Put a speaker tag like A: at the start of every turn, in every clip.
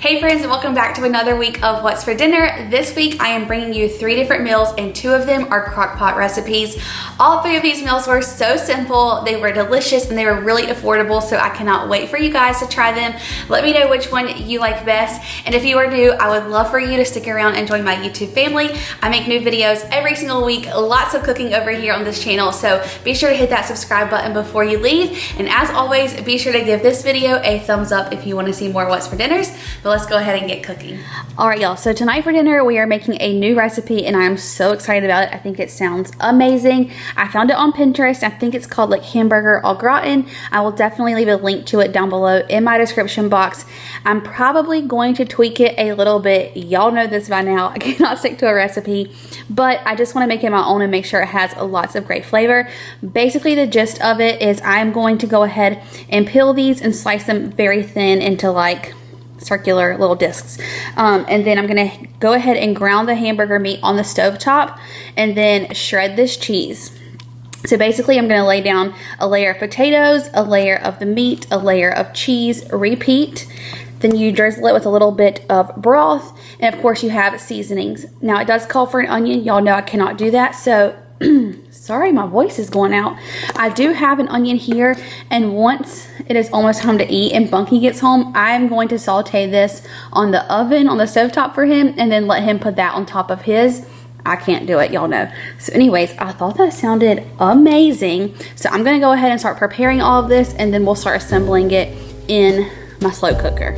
A: Hey friends, and welcome back to another week of What's for Dinner. This week I am bringing you 3 different meals and 2 of them are Crockpot recipes. All 3 of these meals were so simple, they were delicious, and they were really affordable, so I cannot wait for you guys to try them. Let me know which one you like best, and if you are new, I would love for you to stick around and join my YouTube family. I make new videos every single week, lots of cooking over here on this channel, so be sure to hit that subscribe button before you leave, and as always, be sure to give this video a thumbs up if you want to see more What's for Dinners. But let's go ahead and get cooking. All right, y'all, so tonight for dinner we are making a new recipe and I'm so excited about it. I think it sounds amazing. I found it on Pinterest. I think it's called like Hamburger Au Gratin. I will definitely leave a link to it down below in my description box. I'm probably going to tweak it a little bit. Y'all know this by now. I cannot stick to a recipe, but I just want to make it my own and make sure it has lots of great flavor. Basically, the gist of it is I'm going to go ahead and peel these and slice them very thin into like circular little discs, and then I'm gonna go ahead and ground the hamburger meat on the stove top and then shred this cheese. So basically I'm gonna lay down a layer of potatoes, a layer of the meat, a layer of cheese, repeat. Then you drizzle it with a little bit of broth, and of course you have seasonings. Now it does call for an onion. Y'all know I cannot do that, so sorry, my voice is going out. I do have an onion here, and once it is almost time to eat and Bunky gets home, I'm going to saute this on the oven, on the stovetop for him, and then let him put that on top of his. I can't do it, y'all know. So anyways, I thought that sounded amazing. So I'm gonna go ahead and start preparing all of this, and then we'll start assembling it in my slow cooker.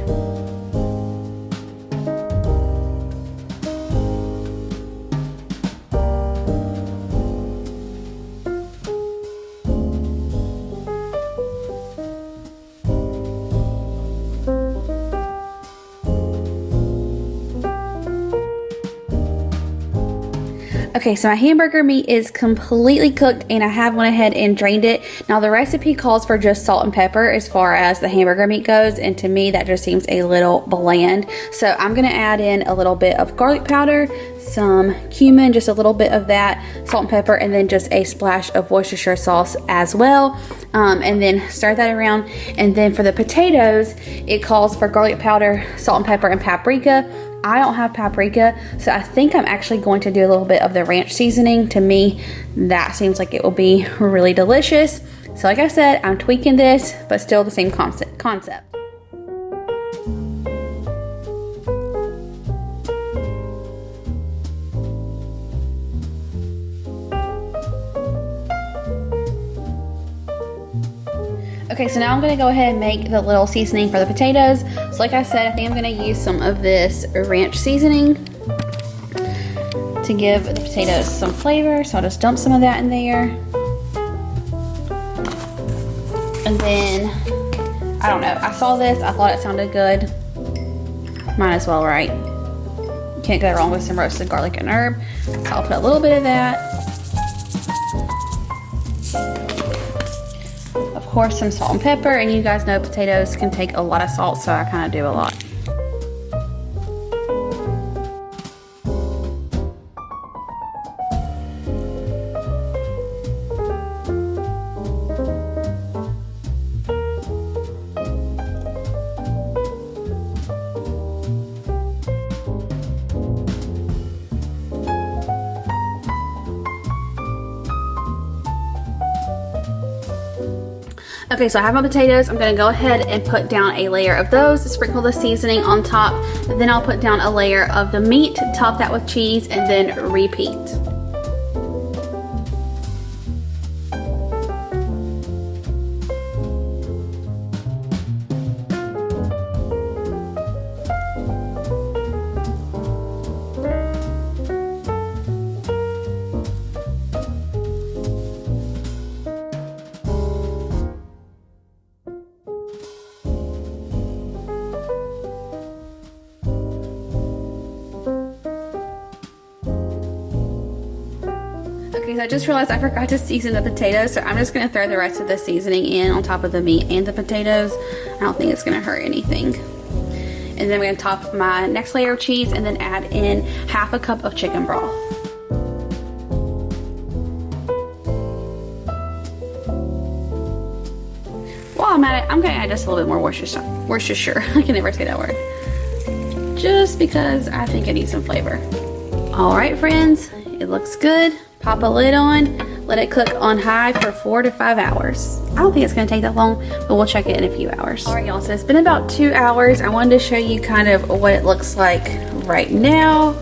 A: Okay, so my hamburger meat is completely cooked and I have went ahead and drained it. Now the recipe calls for just salt and pepper as far as the hamburger meat goes, and to me that just seems a little bland. So I'm gonna add in a little bit of garlic powder, some cumin, just a little bit of that, salt and pepper, and then just a splash of Worcestershire sauce as well. And then stir that around. And then for the potatoes, it calls for garlic powder, salt and pepper, and paprika. I don't have paprika, so I think I'm actually going to do a little bit of the ranch seasoning. To me, that seems like it will be really delicious. So like I said, I'm tweaking this, but still the same concept. Okay, so now I'm gonna go ahead and make the little seasoning for the potatoes. So like I said, I think I'm gonna use some of this ranch seasoning to give the potatoes some flavor. So I'll just dump some of that in there. And then, I don't know, I saw this, I thought it sounded good. Might as well, right? Can't go wrong with some roasted garlic and herb. So I'll put a little bit of that. Of course, some salt and pepper, and you guys know potatoes can take a lot of salt, so I kind of do a lot. Okay, so I have my potatoes. I'm gonna go ahead and put down a layer of those, sprinkle the seasoning on top, and then I'll put down a layer of the meat, top that with cheese, and then repeat. Okay, so I just realized I forgot to season the potatoes, so I'm just gonna throw the rest of the seasoning in on top of the meat and the potatoes. I don't think it's gonna hurt anything. And then I'm gonna top my next layer of cheese and then add in half a cup of chicken broth. While I'm at it, I'm gonna add just a little bit more Worcestershire. I can never say that word. just because I think it needs some flavor. All right, friends, it looks good. Pop a lid on, let it cook on high for 4 to 5 hours. I don't think it's gonna take that long, but we'll check it in a few hours. All right, y'all, so it's been about 2 hours. I wanted to show you kind of what it looks like right now.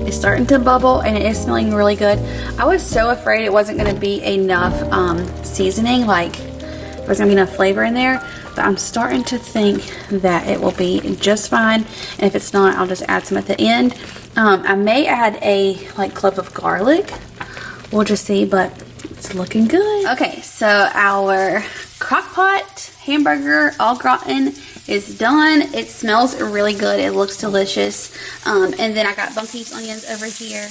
A: It's starting to bubble and it is smelling really good. I was so afraid it wasn't gonna be enough seasoning, like there was gonna be enough flavor in there, but I'm starting to think that it will be just fine. And if it's not, I'll just add some at the end. I may add a clove of garlic. We'll just see, but it's looking good. Okay, so our Crockpot Hamburger Au Gratin is done. It smells really good. It looks delicious. And then I got Bunky's onions over here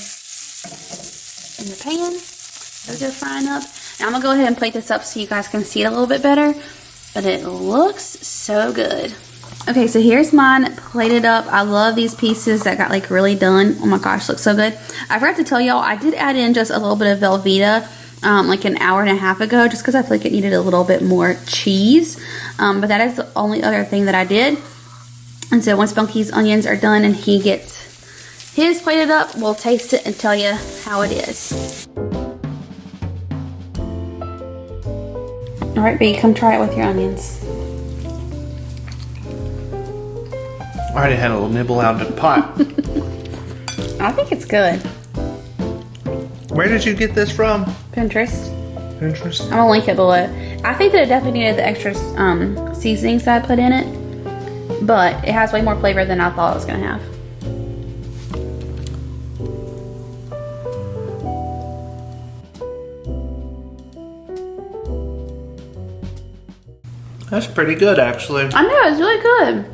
A: in the pan. Those are frying up. Now I'm gonna go ahead and plate this up so you guys can see it a little bit better, but it looks so good. Okay, so here's mine plated up. I love these pieces that got like really done. Oh my gosh, looks so good. I forgot to tell y'all, I did add in just a little bit of Velveeta like an hour and a half ago, just because I feel like it needed a little bit more cheese. But that is the only other thing that I did. And so once Bunky's onions are done and he gets his plated up, we'll taste it and tell you how it is. All right, B, come try it with your onions.
B: I already had a little nibble out of the pot.
A: I think it's good.
B: Where did you get this from?
A: Pinterest.
B: Pinterest?
A: I'm gonna link it below. I think that it definitely needed the extra seasonings that I put in it, but it has way more flavor than I thought it was gonna have.
B: That's pretty good, actually.
A: I know, it's really good.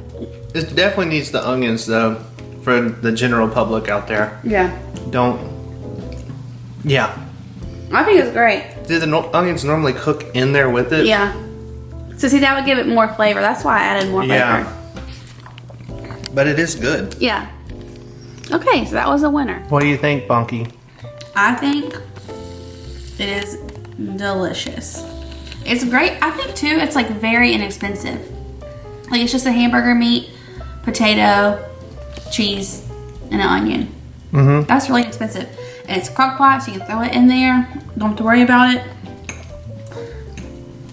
B: It definitely needs the onions, though, for the general public out there.
A: Yeah.
B: Yeah.
A: I think it's great.
B: Do the onions normally cook in there with it?
A: Yeah. So see, that would give it more flavor. That's why I added more flavor.
B: Yeah. But it is good.
A: Yeah. Okay, so that was a winner.
B: What do you think, Bunky?
A: I think it is delicious. It's great. I think, too, it's like very inexpensive. Like, it's just a hamburger meat, potato, cheese, and an onion. Mm-hmm. That's really inexpensive. And it's Crockpot, so you can throw it in there. Don't have to worry about it.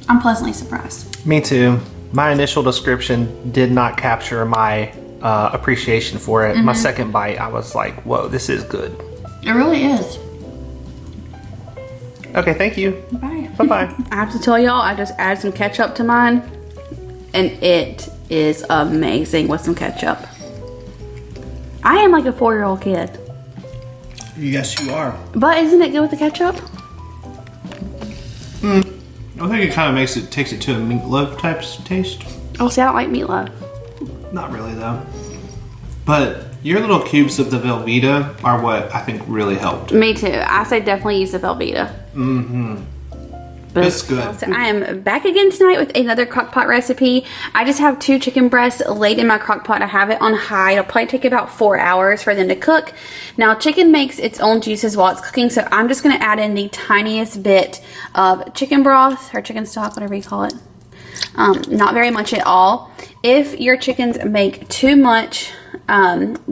A: I'm pleasantly surprised.
B: Me too. My initial description did not capture my appreciation for it. Mm-hmm. My second bite, I was like, whoa, this is good.
A: It really is.
B: Okay, thank you.
A: Bye.
B: Bye-bye.
A: I have to tell y'all, I just added some ketchup to mine, and it is amazing with some ketchup. I am like a 4-year-old kid.
B: Yes, you are.
A: But isn't it good with the ketchup?
B: I think it kind of takes it to a meatloaf type taste.
A: Oh, see, I don't like meatloaf.
B: Not really, though. But your little cubes of the Velveeta are what I think really helped.
A: Me too. I say definitely use the Velveeta.
B: Mm-hmm.
A: But
B: it's good.
A: So I am back again tonight with another Crockpot recipe. I just have 2 chicken breasts laid in my Crockpot. I have it on high. It'll probably take about 4 hours for them to cook. Now, chicken makes its own juices while it's cooking, so I'm just going to add in the tiniest bit of chicken broth or chicken stock, whatever you call it. Not very much at all. If your chickens make too much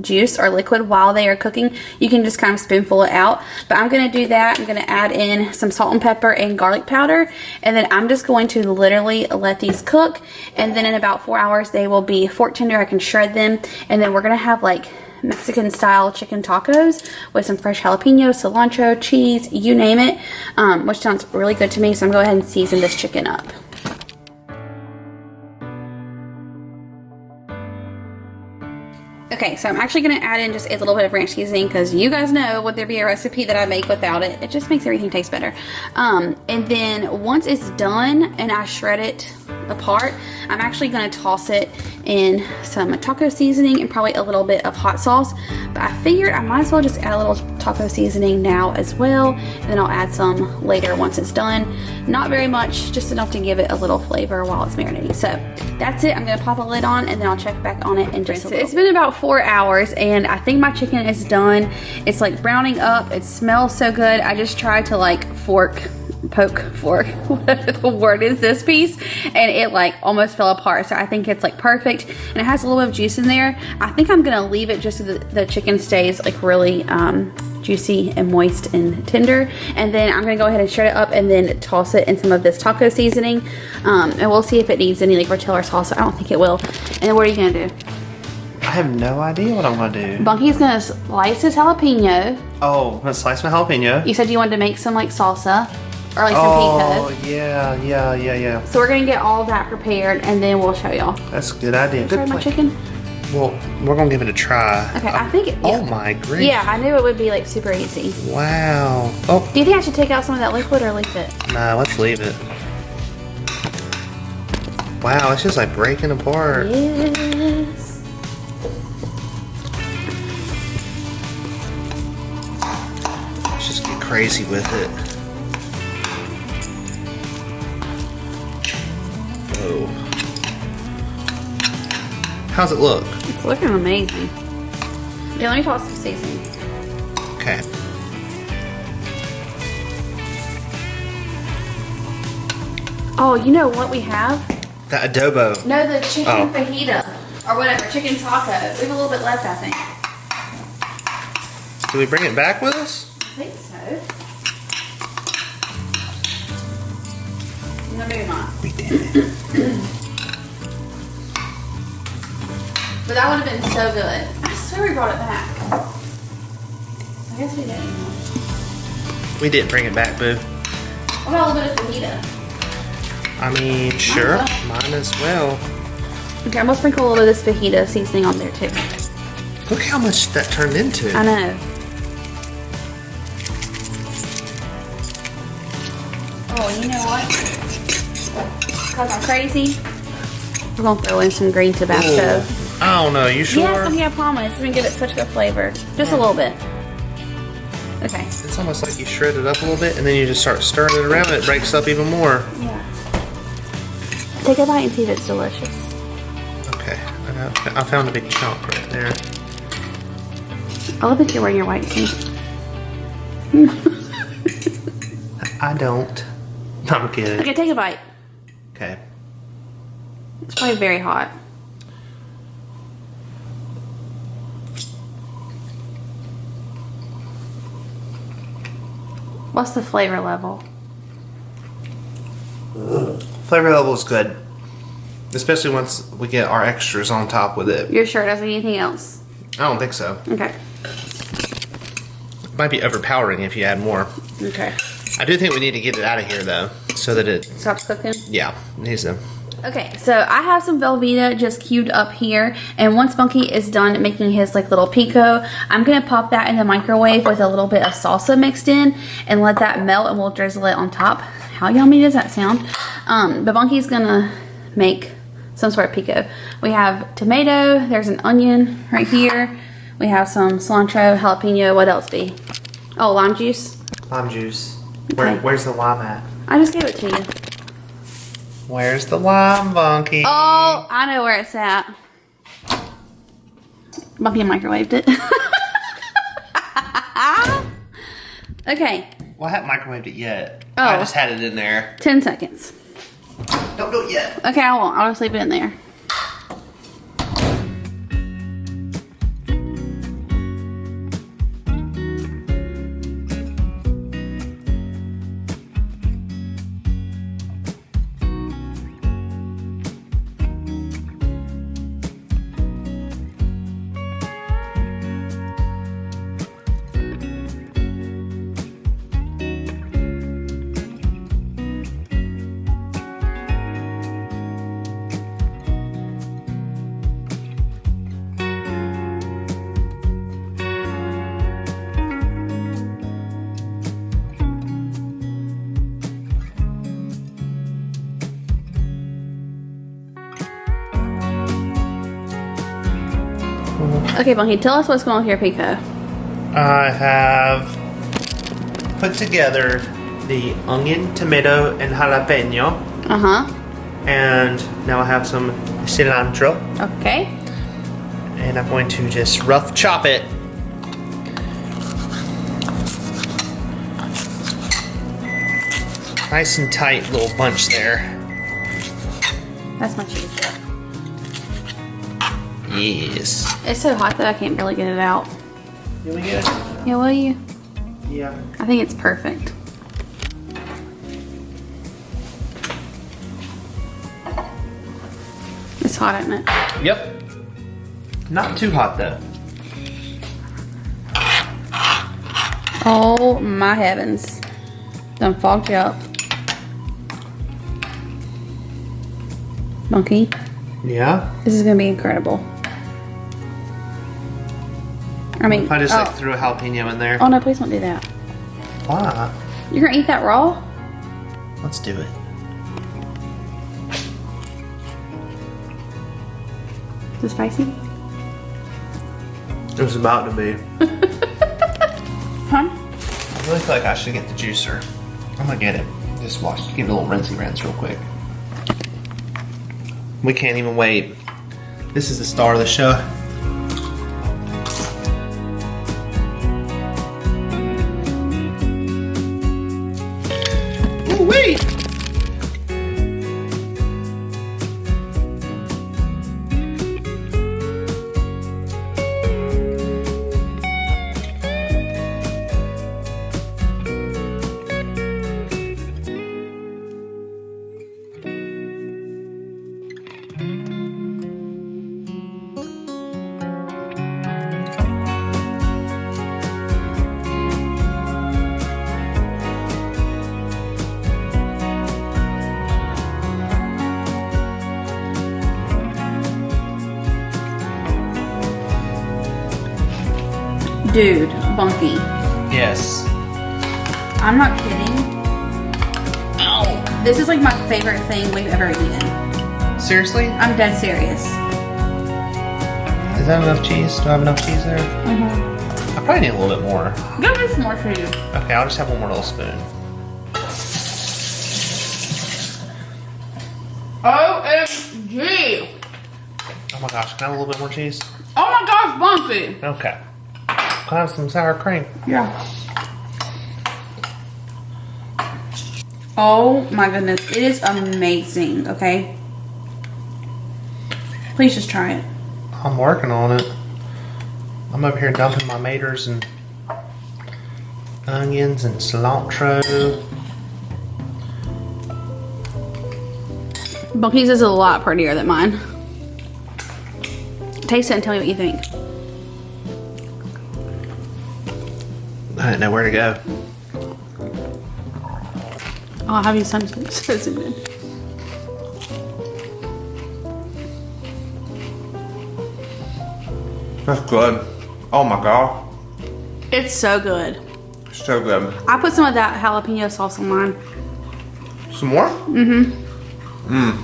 A: juice or liquid while they are cooking, you can just kind of spoonful it out. But I'm going to do that. I'm going to add in some salt and pepper and garlic powder, and then I'm just going to literally let these cook, and then in about 4 hours they will be fork tender. I can shred them, and then we're going to have like Mexican style chicken tacos with some fresh jalapenos, cilantro, cheese, you name it, which sounds really good to me. So I'm going to go ahead and season this chicken up. Okay, so I'm actually going to add in just a little bit of ranch seasoning, because you guys know, would there be a recipe that I make without it? It just makes everything taste better. And then once it's done and I shred it apart, I'm actually going to toss it in some taco seasoning and probably a little bit of hot sauce. But I figured I might as well just add a little taco seasoning now as well, and then I'll add some later once it's done. Not very much, just enough to give it a little flavor while it's marinating. So that's it. I'm going to pop a lid on, and then I'll check back on it in just a little. It's been about 4 hours, and I think my chicken is done. It's like browning up. It smells so good. I just tried to like fork poke fork, whatever the word is, this piece, and it like almost fell apart. So I think it's like perfect, and it has a little bit of juice in there. I think I'm gonna leave it just so the chicken stays like really juicy and moist and tender, and then I'm gonna go ahead and shred it up and then toss it in some of this taco seasoning, and we'll see if it needs any like rotel or salsa. I don't think it will. And then what are you gonna do?
B: I have no idea what I'm gonna do.
A: Bunky's gonna slice his jalapeno.
B: Oh, I'm gonna slice my jalapeno.
A: You said you wanted to make some like salsa or like
B: Oh,
A: some pico.
B: yeah.
A: So we're gonna get all that prepared and then we'll show y'all.
B: That's a good idea.
A: Try
B: Good
A: my
B: plan.
A: chicken.
B: Well, we're gonna give it a try.
A: Okay, I think it,
B: Oh my gracious.
A: yeah, I knew it would be like super easy.
B: Wow. Oh,
A: Do you think I should take out some of that liquid or leave it?
B: nah, let's leave it. Wow, it's just like breaking apart.
A: Yes.
B: Let's just get crazy with it. Oh. How's it look?
A: It's looking amazing. Yeah, let me toss some seasoning.
B: Okay.
A: Oh, you know what we have?
B: The adobo.
A: No, the chicken
B: Oh.
A: fajita. Or whatever, chicken taco. We have a little bit left, I think.
B: Do we bring it back with us?
A: I think so. No, maybe not.
B: We did.
A: But that would have been so good. I swear we brought it back. I guess we didn't.
B: We didn't bring it back, boo.
A: What about a little bit of fajita?
B: I mean, sure.
A: well.
B: Mine as well.
A: Okay, I'm gonna sprinkle a little bit of this fajita seasoning on there too.
B: Look how much that turned into.
A: I know. Oh, you know what? Because I'm crazy, we're gonna throw in some green Tabasco.
B: Ooh. I don't know. You sure?
A: Yes, I promise. It's gonna give it such good flavor. Just a little bit. Okay.
B: It's almost like you shred it up a little bit and then you just start stirring it around and it breaks up even more.
A: Yeah. Take a bite and see if it's delicious.
B: Okay. I found a big chunk right there.
A: I love that you're wearing your white tee.
B: I don't. I'm kidding.
A: Okay, take a bite.
B: Okay.
A: It's probably very hot. What's the flavor level?
B: Flavor level is good. Especially once we get our extras on top with it.
A: You're sure it doesn't need anything else?
B: I don't think so.
A: Okay.
B: It might be overpowering if you add more.
A: Okay.
B: I do think we need to get it out of here though. So that it,
A: Stops cooking?
B: yeah, it needs to.
A: Okay, so I have some Velveeta just queued up here, and once Bunky is done making his like little pico, I'm gonna pop that in the microwave with a little bit of salsa mixed in and let that melt, and we'll drizzle it on top. How yummy does that sound? But Bunky's gonna make some sort of pico. We have tomato, there's an onion right here. We have some cilantro, jalapeno, what else be? Oh, lime juice.
B: Lime juice.
A: Okay.
B: Where's the lime at?
A: I just gave it to you.
B: Where's the lime, Bunky?
A: Oh, I know where it's at. Bumpy microwaved it. Okay.
B: Well, I haven't microwaved it yet.
A: Oh.
B: I just had it in there.
A: 10 seconds.
B: Don't do it yet.
A: Okay, I won't. I'll just leave it in there. Okay, Bunky, tell us what's going on with your pico.
B: I have put together the onion, tomato, and jalapeno.
A: Uh-huh.
B: And now I have some cilantro.
A: Okay.
B: And I'm going to just rough chop it. Nice and tight little bunch there.
A: That's my cheese.
B: Yes.
A: It's so hot that I can't barely get it out.
B: You want to get it?
A: Yeah, will you?
B: Yeah.
A: I think it's perfect. It's hot, isn't it?
B: Yep. Not too hot though.
A: Oh my heavens. Done fogged you up. Monkey,
B: Yeah.
A: this is gonna be incredible. I mean,
B: If I just like threw a jalapeno in there.
A: oh no, please don't do that.
B: Why?
A: You're gonna eat that raw?
B: Let's do it.
A: Is it spicy?
B: It was about to be.
A: Huh?
B: I really feel like I should get the juicer. I'm gonna get it. Just watch. Give it a little rinsey rinse real quick. We can't even wait. This is the star of the show. Ooh, wait!
A: Dude, Bunky.
B: Yes.
A: I'm not kidding. Ow. This is like my favorite thing we've ever eaten.
B: Seriously?
A: I'm dead serious.
B: Is that enough cheese? Do I have enough cheese there?
A: Mm-hmm.
B: I probably need a little bit more.
A: Give me some more for you.
B: Okay, I'll just have one more little spoon.
A: OMG!
B: Oh my gosh, can I have a little bit more cheese?
A: Oh my gosh, Bunky!
B: Okay. Can I have some sour cream?
A: Yeah. Oh my goodness, it is amazing, okay? Please just try it.
B: I'm working on it. I'm over here dumping my maters and onions and cilantro.
A: Bunky's is a lot prettier than mine. Taste it and tell me what you think.
B: I didn't know where to go.
A: Oh, I'll have you so zoomed in.
B: That's good. Oh my god.
A: It's so good.
B: So good.
A: I put some of that jalapeno sauce on mine.
B: Some more? Mm-hmm. Mmm.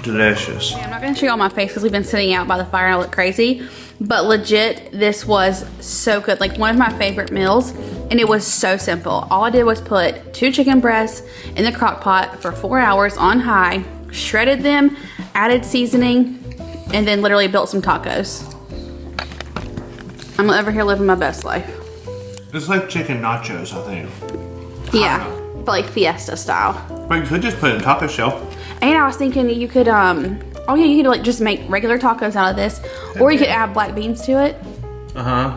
B: Delicious.
A: I'm not gonna show you all my face because we've been sitting out by the fire and I look crazy. But legit, this was so good. Like one of my favorite meals, and it was so simple. All I did was put 2 chicken breasts in the crock pot for 4 hours on high, shredded them, added seasoning, and then literally built some tacos. I'm over here living my best life.
B: It's like chicken nachos, I think.
A: Yeah, but like fiesta style.
B: But you could just put it in taco shell.
A: And I was thinking you could, oh yeah, you could like just make regular tacos out of this, or you could add black beans to it.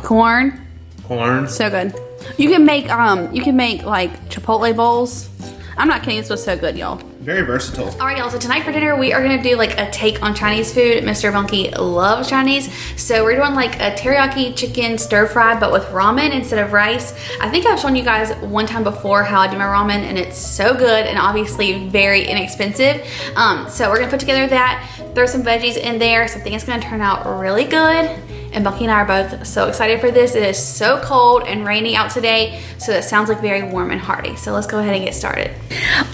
A: Corn.
B: Corn.
A: So good. You can make like Chipotle bowls. I'm not kidding, this was so good, y'all.
B: Very versatile.
A: All right, y'all, so tonight for dinner, we are gonna do like a take on Chinese food. Mr. Bunky loves Chinese. So we're doing like a teriyaki chicken stir fry, but with ramen instead of rice. I think I've shown you guys one time before how I do my ramen, and it's so good and obviously very inexpensive. So we're gonna put together that, throw some veggies in there. So I think it's gonna turn out really good. And Bunky and I are both so excited for this. It is so cold and rainy out today, so it sounds like very warm and hearty. So let's go ahead and get started.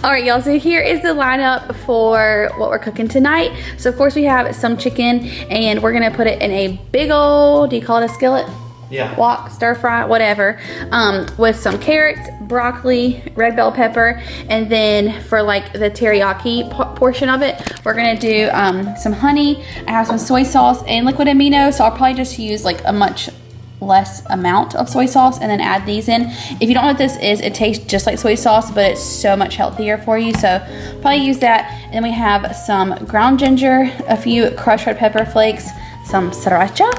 A: All right, y'all, so here is the lineup for what we're cooking tonight. So of course we have some chicken, and we're gonna put it in a big old, do you call it a skillet?
B: Yeah.
A: Wok, stir fry, whatever, with some carrots, broccoli, red bell pepper, and then for like the teriyaki portion of it, we're gonna do some honey. I have some soy sauce and liquid amino, so I'll probably just use like a much less amount of soy sauce and then add these in. If you don't know what this is, it tastes just like soy sauce, but it's so much healthier for you. So probably use that. And then we have some ground ginger, a few crushed red pepper flakes, some sriracha,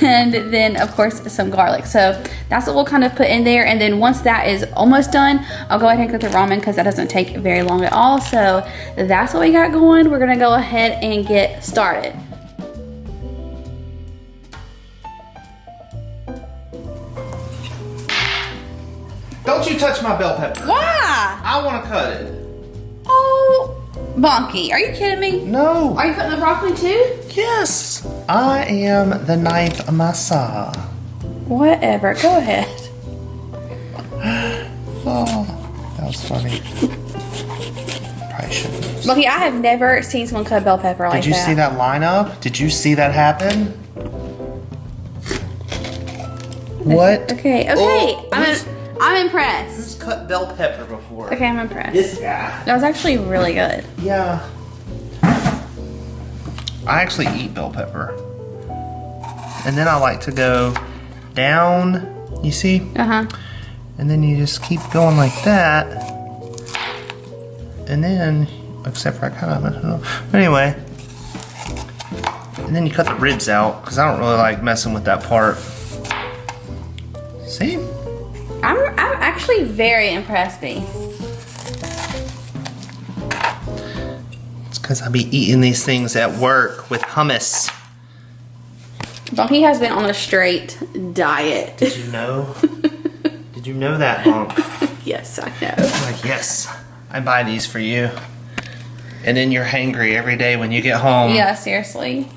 A: and then of course some garlic. So that's what we'll kind of put in there. And then once that is almost done, I'll go ahead and cook the ramen because that doesn't take very long at all. So that's what we got going. We're gonna go ahead and get started.
B: Don't you touch my bell pepper.
A: Why?
B: I want to cut it.
A: Oh, Bonky, are you kidding me?
B: No.
A: Are you cutting the broccoli too?
B: Yes. I am the knife massa.
A: Whatever, go ahead.
B: Oh, that was funny. Probably shouldn't.
A: Bonky, I have never seen someone cut a bell pepper like that.
B: Did you see that lineup? Did you see that happen? What?
A: Okay.
B: Oh,
A: I'm impressed.
B: Who's cut bell pepper before?
A: Okay, I'm impressed.
B: This guy.
A: That was actually really good.
B: Yeah. I actually eat bell pepper. And then I like to go down, you see?
A: Uh-huh.
B: And then you just keep going like that. And then, except for I kind of, I don't know. But anyway. And then you cut the ribs out, because I don't really like messing with that part. See?
A: I'm actually very impressed, B.
B: It's because I be eating these things at work with hummus.
A: Bonky has been on a straight diet.
B: Did you know? Did you know that, Bonk?
A: Yes, I know.
B: Like, yes, I buy these for you. And then you're hangry every day when you get home.
A: Yeah, seriously.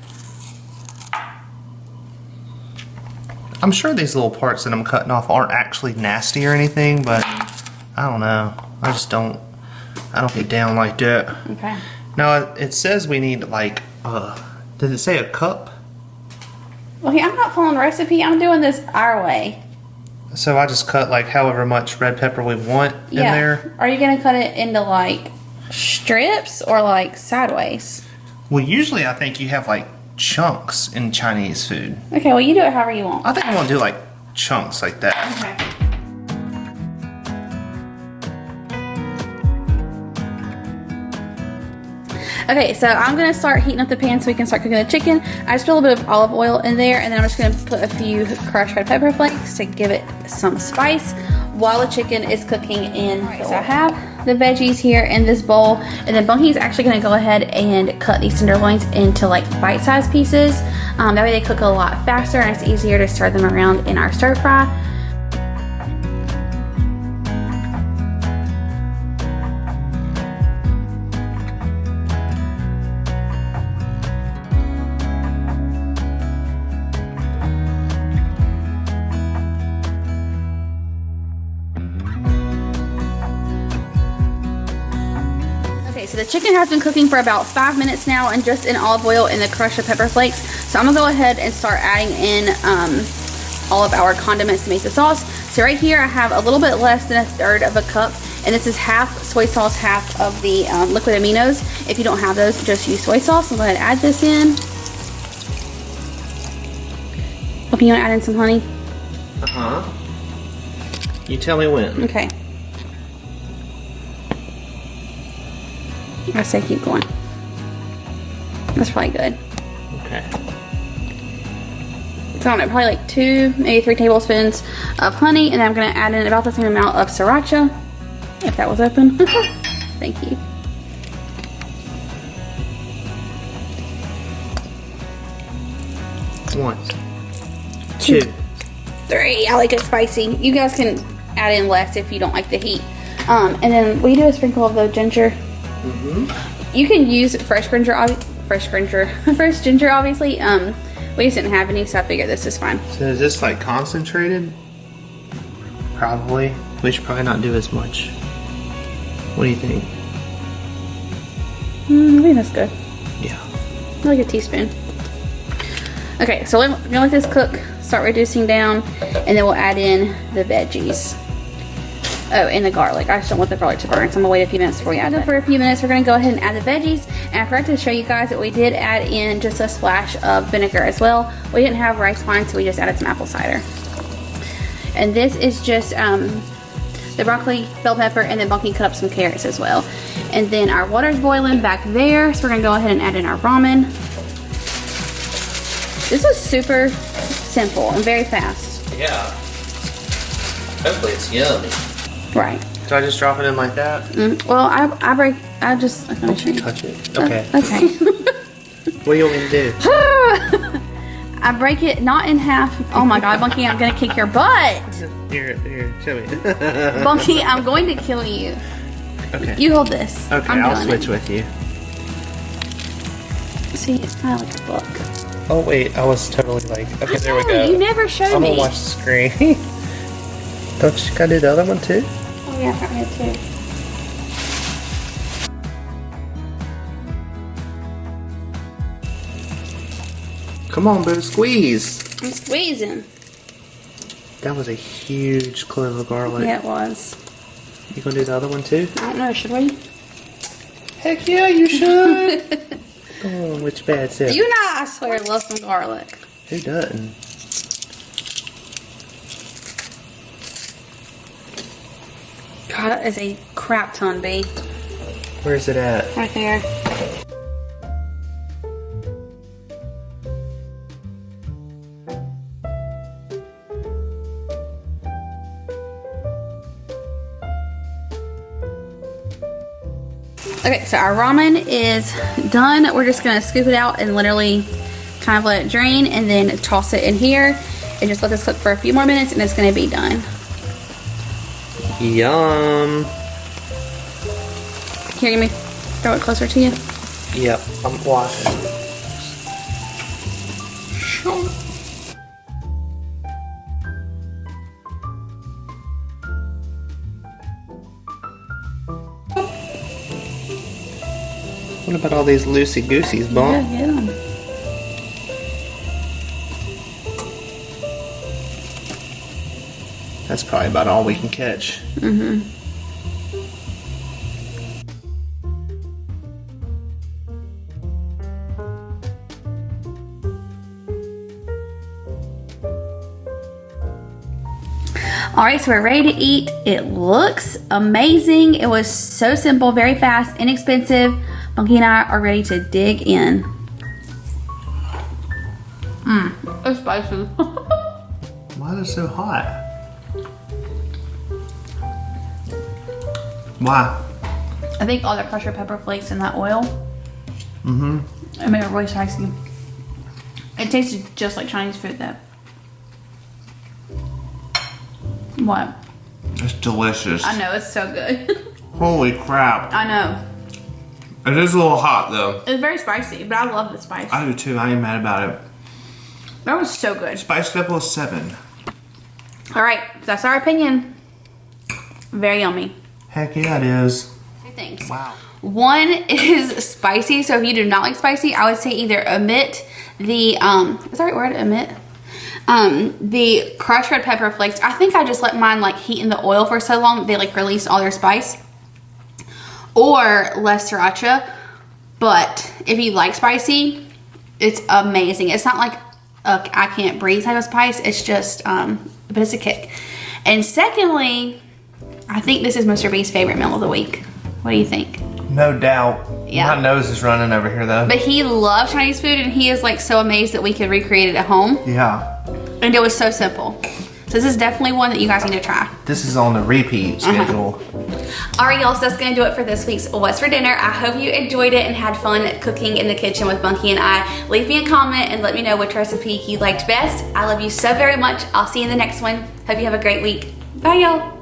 B: I'm sure these little parts that I'm cutting off aren't actually nasty or anything, but I don't know. I don't get down like that.
A: Okay.
B: Now, it says we need like, did it say a cup?
A: Well, I'm not following the recipe. I'm doing this our way.
B: So I just cut like however much red pepper we want in there?
A: Are you going to cut it into like strips or like sideways?
B: Well, usually I think you have like chunks in Chinese food.
A: Okay, well you do it however you want.
B: I think I want to do like chunks like that.
A: Okay. Okay, so I'm gonna start heating up the pan so we can start cooking the chicken. I just put a little bit of olive oil in there, and then I'm just gonna put a few crushed red pepper flakes to give it some spice while the chicken is cooking in. Right, so I have the veggies here in this bowl, and then Bunky's actually gonna go ahead and cut these tenderloins into like bite-sized pieces. That way they cook a lot faster and it's easier to stir them around in our stir fry. So the chicken has been cooking for about 5 minutes now, and just in olive oil and the crushed pepper flakes. So I'm gonna go ahead and start adding in all of our condiments to make the sauce. So right here I have a little bit less than 1/3 of a cup, and this is half soy sauce, half of the liquid aminos. If you don't have those, just use soy sauce. I'm gonna add this in. Hope you want to add in some honey.
B: Uh-huh. You tell me when.
A: Okay. I say keep going. That's probably good.
B: Okay.
A: So I don't know, probably like 2, maybe 3 tablespoons of honey, and then I'm gonna add in about the same amount of sriracha, if that was open. Thank you.
B: One, 2,
A: 3. I like it spicy. You guys can add in less if you don't like the heat. And then we do a sprinkle of the ginger. You can use fresh ginger, obviously. We just didn't have any, so I figured this is fine.
B: So is this like concentrated? Probably. We should probably not do as much. What do you think?
A: I think that's good.
B: Yeah.
A: Like a teaspoon. Okay, so we're gonna let this cook, start reducing down, and then we'll add in the veggies. Oh, and the garlic. I just don't want the garlic to burn, so I'm gonna wait a few minutes before we add it. For a few minutes, we're gonna go ahead and add the veggies. And I forgot to show you guys that we did add in just a splash of vinegar as well. We didn't have rice wine, so we just added some apple cider. And this is just the broccoli, bell pepper, and then Bunky cut up some carrots as well. And then our water's boiling back there, so we're gonna go ahead and add in our ramen. This is super simple and very fast.
B: Yeah. Hopefully it's yummy.
A: Right.
B: Do I just drop it in like that?
A: Well, I just.
B: Don't you touch it. Okay.
A: Okay.
B: What do you want me to do?
A: I break it not in half. Oh my God, Bunky, I'm gonna kick your butt.
B: Here, show me.
A: Bunky, I'm going to kill you.
B: Okay.
A: You hold this.
B: Okay, I'll switch with you.
A: See, it's kind of like a book.
B: Oh wait, I was totally like, okay, there we go.
A: You never showed
B: I'm
A: me.
B: gonna watch the screen. Don't you gotta do the other one too?
A: Oh yeah, I got it too.
B: Come on, boo, squeeze.
A: I'm squeezing.
B: That was a huge clove of garlic.
A: Yeah, it was.
B: You gonna do the other one too?
A: I don't know, should we?
B: Heck yeah, you should. Come on, which bad self?
A: You know, I swear, love some garlic.
B: Who doesn't?
A: God, that is a crap ton, B.
B: Where's it at?
A: Right there. Okay, so our ramen is done. We're just gonna scoop it out and literally kind of let it drain and then toss it in here and just let this cook for a few more minutes and it's gonna be done.
B: Yum.
A: Here, give me, throw it closer to you.
B: Yep, I'm watching. What about all these loosey-gooseys, Bump?
A: Yeah.
B: That's probably about all we can catch.
A: All right, so we're ready to eat. It looks amazing. It was so simple, very fast, inexpensive. Bunky and I are ready to dig in. It's spicy.
B: Why is it so hot? Why?
A: I think all the crushed pepper flakes in that oil. It made it really spicy. It tasted just like Chinese food though. What?
B: It's delicious.
A: I know, it's so good.
B: Holy crap.
A: I know.
B: It is a little hot though.
A: It's very spicy, but I love the spice.
B: I do too. I ain't mad about it.
A: That was so good.
B: Spice level 7.
A: All right, that's our opinion. Very yummy.
B: Heck yeah, it is.
A: Two things.
B: Wow.
A: One is spicy, so if you do not like spicy, I would say either omit the, is that the right word, omit? The crushed red pepper flakes. I think I just let mine like heat in the oil for so long that they like released all their spice. Or less sriracha. But if you like spicy, it's amazing. It's not like a I can't breathe type of spice. It's just, but it's a kick. And secondly, I think this is Mr. B's favorite meal of the week. What do you think?
B: No doubt.
A: Yeah.
B: My nose is running over here though.
A: But he loves Chinese food and he is like so amazed that we could recreate it at home.
B: Yeah.
A: And it was so simple. So this is definitely one that you guys need to try.
B: This is on the repeat schedule.
A: All right, y'all, so that's gonna do it for this week's What's for Dinner. I hope you enjoyed it and had fun cooking in the kitchen with Bunky and I. Leave me a comment and let me know which recipe you liked best. I love you so very much. I'll see you in the next one. Hope you have a great week. Bye, y'all.